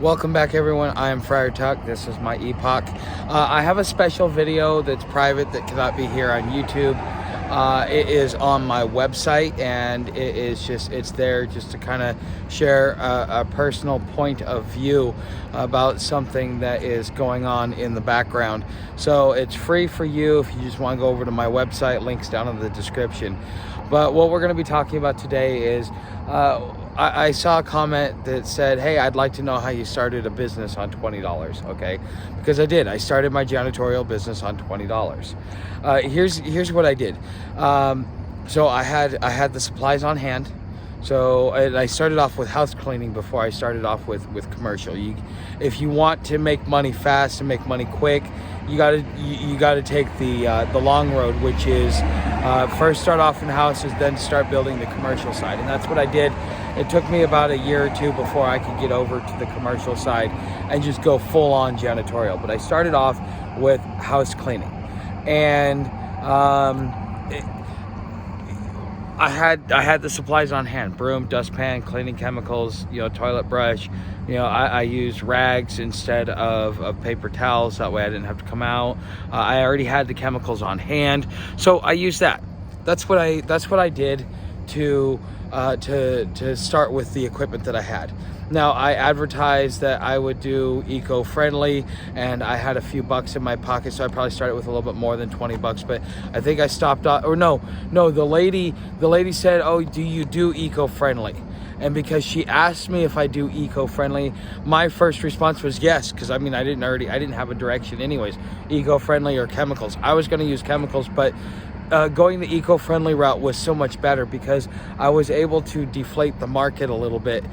Welcome back, everyone. I am Friar Tuck. This is my epoch. I have a special video that's private that cannot be here on YouTube. It is on my website, and it's there just to kind of share a personal point of view about something that is going on in the background. So it's free for you if you just want to go over to my website. Links down in the description. But what we're going to be talking about today is I saw a comment that said, hey, I'd like to know how you started a business on $20, okay? Because I did. I started my janitorial business on $20. Here's what I did. So I had the supplies on hand. So I started off with house cleaning before I started off with commercial. If you want to make money fast and make money quick, you gotta take the long road, which is first start off in houses, then start building the commercial side. And that's what I did. It took me about a year or two before I could get over to the commercial side and just go full on janitorial. But I started off with house cleaning, and I had the supplies on hand: broom, dustpan, cleaning chemicals, toilet brush. I used rags instead of paper towels. That way I didn't have to come out. I already had the chemicals on hand, so I used that. That's what I did to start with the equipment that I had. Now, I advertised that I would do eco-friendly, and I had a few bucks in my pocket, so I probably started with a little bit more than 20 bucks, but I think I stopped off, or no, the lady said, oh, do you do eco-friendly? And because she asked me if I do eco-friendly, my first response was yes, because I didn't have a direction anyways, eco-friendly or chemicals. I was going to use chemicals, but going the eco-friendly route was so much better because I was able to deflate the market a little bit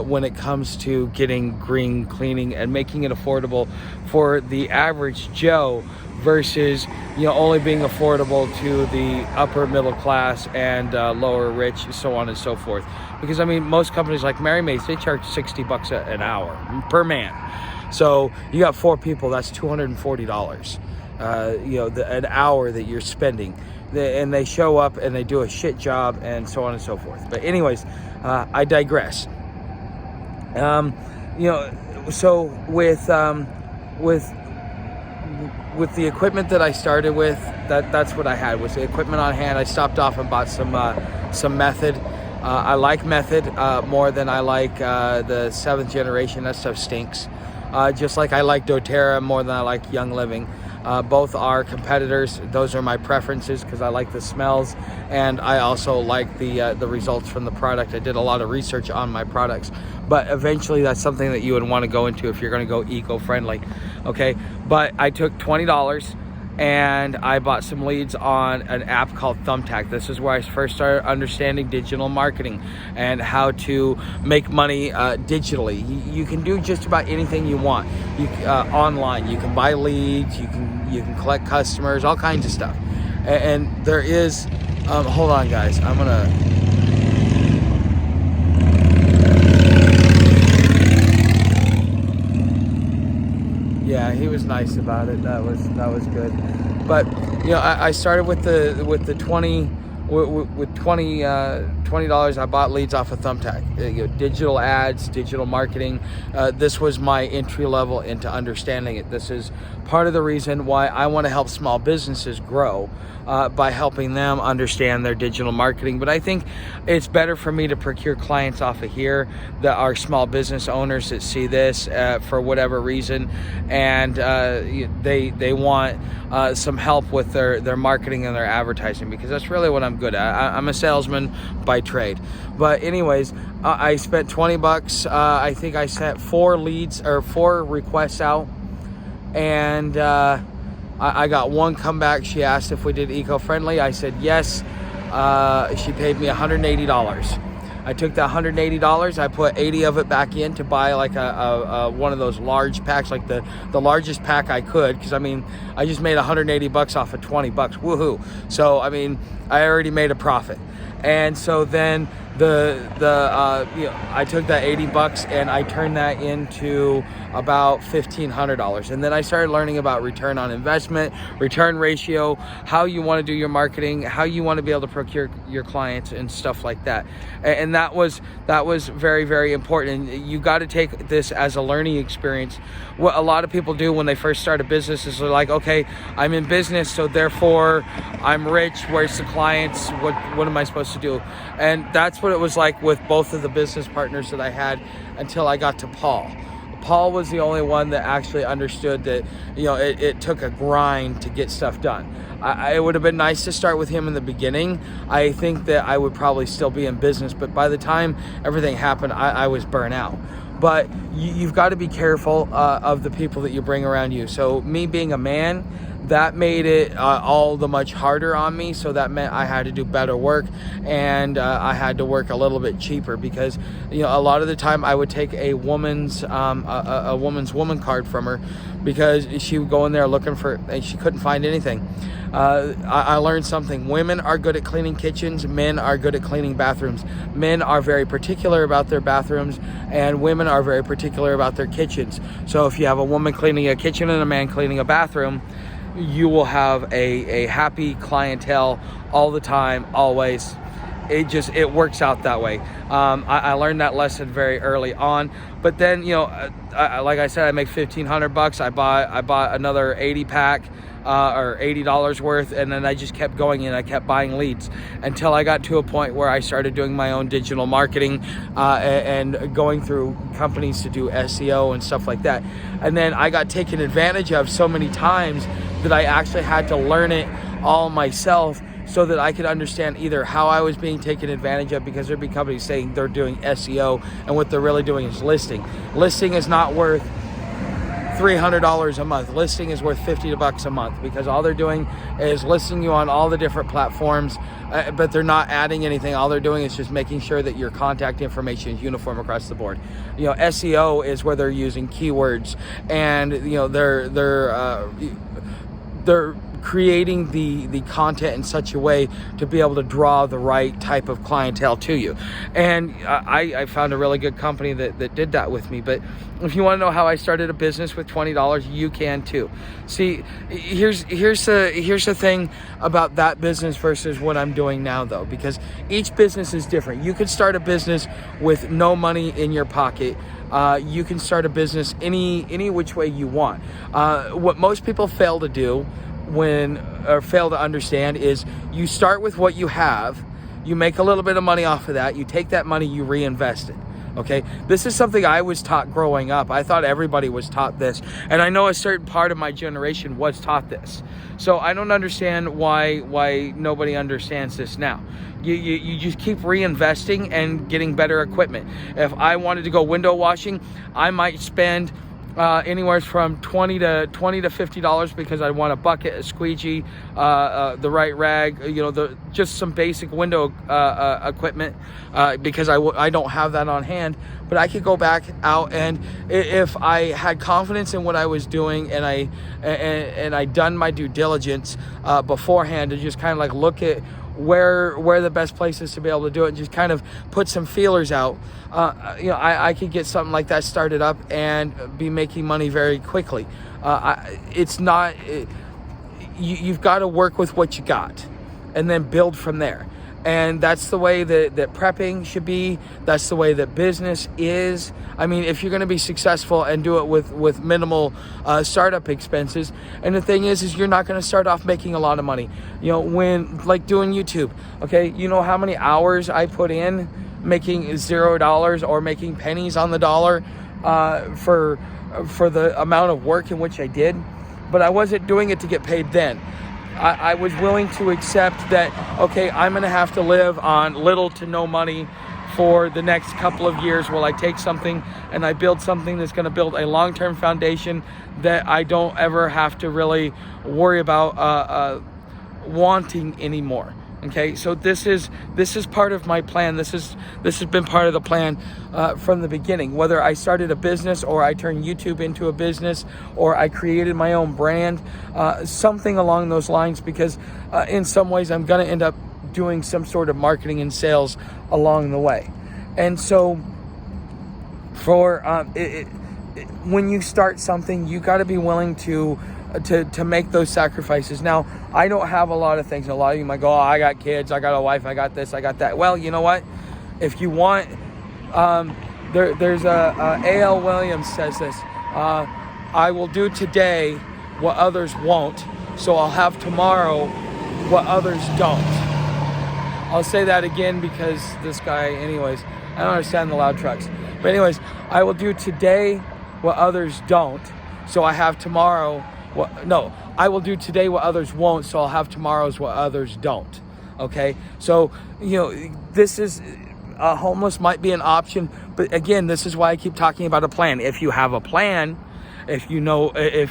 when it comes to getting green cleaning and making it affordable for the average Joe versus only being affordable to the upper middle class and lower rich, so on and so forth. Because most companies like Mary Mays, they charge $60 an hour per man. So you got 4 people, that's $240. An hour that you're spending, and they show up and they do a shit job and so on and so forth. But anyways, I digress. So with the equipment that I started with, that's what I had, was the equipment on hand. I stopped off and bought some Method. I like Method more than I like the 7th generation. That stuff stinks. Just like I like doTERRA more than I like Young Living. Both are competitors. Those are my preferences because I like the smells, and I also like the results from the product. I did a lot of research on my products, but eventually that's something that you would want to go into if you're going to go eco-friendly. Okay, but I took $20 and I bought some leads on an app called Thumbtack. This is where I first started understanding digital marketing and how to make money digitally. You can do just about anything you want online. You can buy leads, you can collect customers, all kinds of stuff. And there is, hold on guys, I'm gonna, yeah, he was nice about it. That was good. But I started with the $20. With $20, I bought leads off of Thumbtack. Digital ads, digital marketing. This was my entry level into understanding it. This is part of the reason why I want to help small businesses grow by helping them understand their digital marketing. But I think it's better for me to procure clients off of here that are small business owners that see this for whatever reason, and they want some help with their marketing and their advertising, because that's really what I'm good at. I'm a salesman by trade. But anyways, I spent $20. I think I sent 4 requests out, and I got one come back. She asked if we did eco-friendly. I said yes. She paid me $180. I took that $180, I put 80 of it back in to buy like a one of those large packs, like the largest pack I could, because I just made $180 off of $20. Woohoo. So I already made a profit. And so then I took that $80 and I turned that into about $1,500. And then I started learning about return on investment, return ratio, how you want to do your marketing, how you want to be able to procure your clients and stuff like that. And that was very, very important. And you got to take this as a learning experience. What a lot of people do when they first start a business is they're like, okay, I'm in business, so therefore I'm rich. Where's the clients? What am I supposed to do? And that's what it was like with both of the business partners that I had until I got to Paul. Paul was the only one that actually understood that, it took a grind to get stuff done. It would have been nice to start with him in the beginning. I think that I would probably still be in business, but by the time everything happened, I was burnt out. But you've got to be careful of the people that you bring around you. So me being a man, that made it all the much harder on me. So that meant I had to do better work, and I had to work a little bit cheaper because, a lot of the time I would take a woman's woman card from her because she would go in there looking for, and she couldn't find anything. I learned something. Women are good at cleaning kitchens. Men are good at cleaning bathrooms. Men are very particular about their bathrooms, and women are very particular about their kitchens. So if you have a woman cleaning a kitchen and a man cleaning a bathroom, you will have a happy clientele all the time, always. It works out that way. I learned that lesson very early on. But then, like I said, I make $1,500. I bought another 80 pack. Or $80 worth, and then I just kept going and I kept buying leads until I got to a point where I started doing my own digital marketing and going through companies to do SEO and stuff like that. And then I got taken advantage of so many times that I actually had to learn it all myself so that I could understand either how I was being taken advantage of, because there'd be companies saying they're doing SEO and what they're really doing is listing. Listing is not worth $300 a month. Listing is worth $50 a month because all they're doing is listing you on all the different platforms, but they're not adding anything. All they're doing is just making sure that your contact information is uniform across the board. SEO is where they're using keywords, and they're creating the content in such a way to be able to draw the right type of clientele to you. And I found a really good company that did that with me. But if you want to know how I started a business with $20, you can too. See, here's the thing about that business versus what I'm doing now, though, because each business is different. You could start a business with no money in your pocket. You can start a business any which way you want. What most people fail to do fail to understand is you start with what you have, you make a little bit of money off of that, you take that money, you reinvest it. Okay, this is something I was taught growing up. I thought everybody was taught this, and I know a certain part of my generation was taught this. So I don't understand why nobody understands this now. You just keep reinvesting and getting better equipment. If I wanted to go window washing, I might spend anywhere from $20 to $50 because I want a bucket, a squeegee, the right rag, just some basic window equipment because I don't have that on hand. But I could go back out, and if I had confidence in what I was doing and I done my due diligence beforehand to just kind of like look at where the best place is to be able to do it and just kind of put some feelers out, I could get something like that started up and be making money very quickly. You've got to work with what you got and then build from there. And that's the way that prepping should be. That's the way that business is. I mean, if you're going to be successful and do it with minimal startup expenses, and the thing is you're not going to start off making a lot of money. When like doing YouTube, okay, you know how many hours I put in making $0 or making pennies on the dollar for the amount of work in which I did, but I wasn't doing it to get paid then. I was willing to accept that, okay, I'm going to have to live on little to no money for the next couple of years while I take something and I build something that's going to build a long-term foundation that I don't ever have to really worry about wanting anymore. Okay, so this is part of my plan. This has been part of the plan from the beginning. Whether I started a business or I turned YouTube into a business or I created my own brand, something along those lines. Because in some ways I'm going to end up doing some sort of marketing and sales along the way. And so for when you start something, you got to be willing to make those sacrifices. Now, I don't have a lot of things. A lot of you might go, oh, I got kids, I got a wife, I got this, I got that. Well, you know what? If you want, there's A.L. Williams says this, I will do today what others won't, so I'll have tomorrow what others don't. I'll say that again because this guy, anyways, I don't understand the loud trucks. But anyways, I will do today what others don't, so I have tomorrow I will do today what others won't, so I'll have tomorrow's what others don't. Okay? So, this is, homeless might be an option, but again, this is why I keep talking about a plan. If you have a plan, if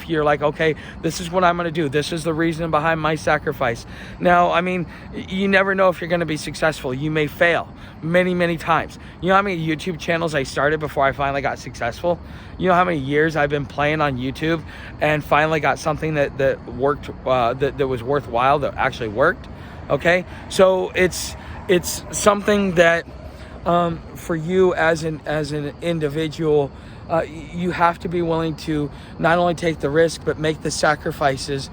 you're like, okay, this is what I'm going to do, this is the reason behind my sacrifice. Now, I mean, you never know if you're going to be successful. You may fail many, many times. You know how many YouTube channels I started before I finally got successful? You know how many years I've been playing on YouTube and finally got something that worked, that was worthwhile, that actually worked? Okay, so it's something that for you as an individual, you have to be willing to not only take the risk, but make the sacrifices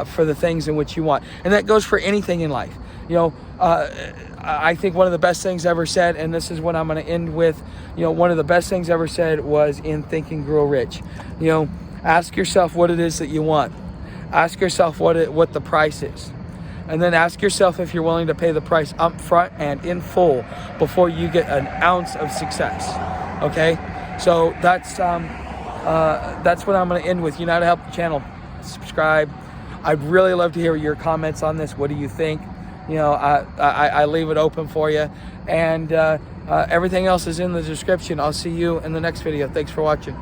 for the things in which you want. And that goes for anything in life. I think one of the best things ever said, and this is what I'm going to end with, one of the best things ever said was in Think and Grow Rich. Ask yourself what it is that you want. Ask yourself what the price is. And then ask yourself if you're willing to pay the price up front and in full before you get an ounce of success. Okay? So that's what I'm going to end with. You know how to help the channel. Subscribe. I'd really love to hear your comments on this. What do you think? I leave it open for you. And everything else is in the description. I'll see you in the next video. Thanks for watching.